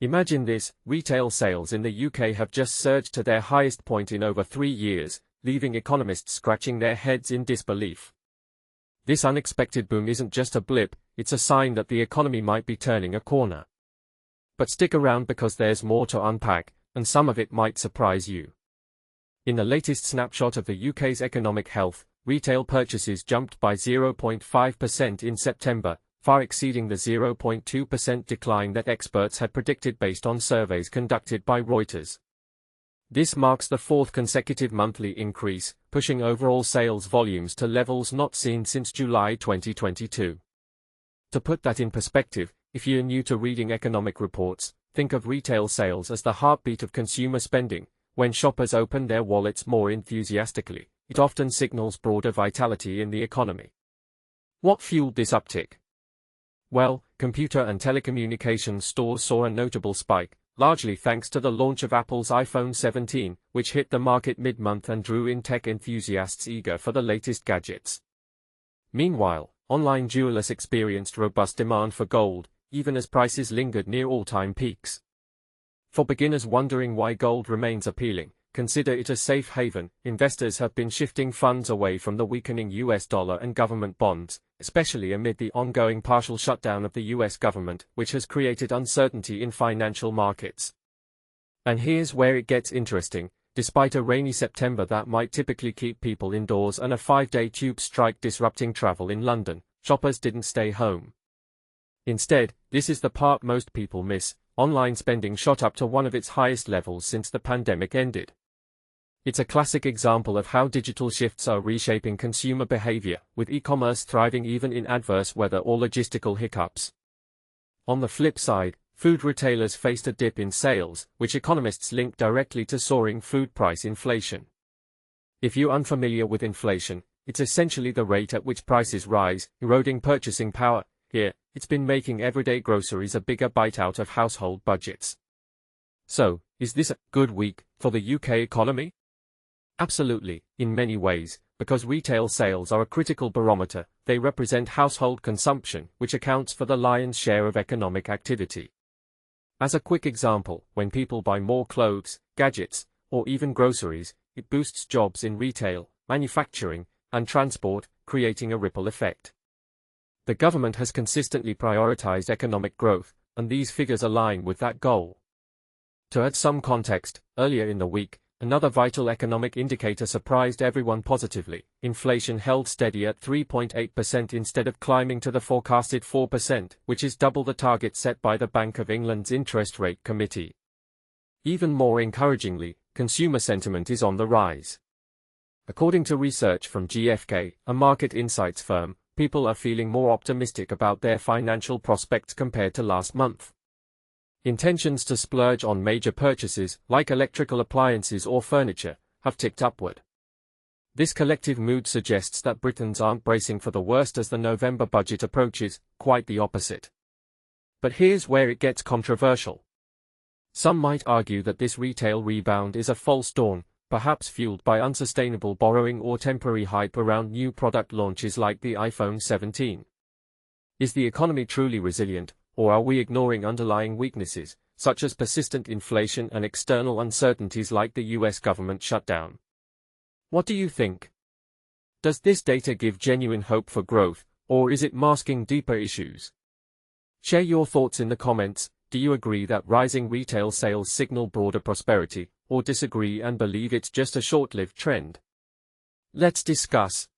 Imagine this, retail sales in the UK have just surged to their highest point in over 3 years, leaving economists scratching their heads in disbelief. This unexpected boom isn't just a blip, it's a sign that the economy might be turning a corner. But stick around because there's more to unpack, and some of it might surprise you. In the latest snapshot of the UK's economic health, retail purchases jumped by 0.5% in September, far exceeding the 0.2% decline that experts had predicted based on surveys conducted by Reuters. This marks the fourth consecutive monthly increase, pushing overall sales volumes to levels not seen since July 2022. To put that in perspective, if you're new to reading economic reports, think of retail sales as the heartbeat of consumer spending. When shoppers open their wallets more enthusiastically, it often signals broader vitality in the economy. What fueled this uptick? Well, computer and telecommunications stores saw a notable spike, largely thanks to the launch of Apple's iPhone 17, which hit the market mid-month and drew in tech enthusiasts eager for the latest gadgets. Meanwhile, online jewelers experienced robust demand for gold, even as prices lingered near all-time peaks. For beginners wondering why gold remains appealing, consider it a safe haven. Investors have been shifting funds away from the weakening US dollar and government bonds, especially amid the ongoing partial shutdown of the US government, which has created uncertainty in financial markets. And here's where it gets interesting. Despite a rainy September that might typically keep people indoors and a 5-day tube strike disrupting travel in London, shoppers didn't stay home. Instead, this is the part most people miss. Online spending shot up to one of its highest levels since the pandemic ended. It's a classic example of how digital shifts are reshaping consumer behavior, with e-commerce thriving even in adverse weather or logistical hiccups. On the flip side, food retailers faced a dip in sales, which economists link directly to soaring food price inflation. If you're unfamiliar with inflation, it's essentially the rate at which prices rise, eroding purchasing power. Here, it's been making everyday groceries a bigger bite out of household budgets. So, is this a good week for the UK economy? Absolutely, in many ways, because retail sales are a critical barometer. They represent household consumption, which accounts for the lion's share of economic activity. As a quick example, when people buy more clothes, gadgets, or even groceries, it boosts jobs in retail, manufacturing, and transport, creating a ripple effect. The government has consistently prioritized economic growth, and these figures align with that goal. To add some context, earlier in the week, another vital economic indicator surprised everyone positively. Inflation held steady at 3.8% instead of climbing to the forecasted 4%, which is double the target set by the Bank of England's interest rate committee. Even more encouragingly, consumer sentiment is on the rise. According to research from GfK, a market insights firm, people are feeling more optimistic about their financial prospects compared to last month. Intentions to splurge on major purchases, like electrical appliances or furniture, have ticked upward. This collective mood suggests that Britons aren't bracing for the worst as the November budget approaches, quite the opposite. But here's where it gets controversial. Some might argue that this retail rebound is a false dawn, perhaps fueled by unsustainable borrowing or temporary hype around new product launches like the iPhone 17. Is the economy truly resilient, or are we ignoring underlying weaknesses, such as persistent inflation and external uncertainties like the US government shutdown? What do you think? Does this data give genuine hope for growth, or is it masking deeper issues? Share your thoughts in the comments. Do you agree that rising retail sales signal broader prosperity, or disagree and believe it's just a short-lived trend? Let's discuss.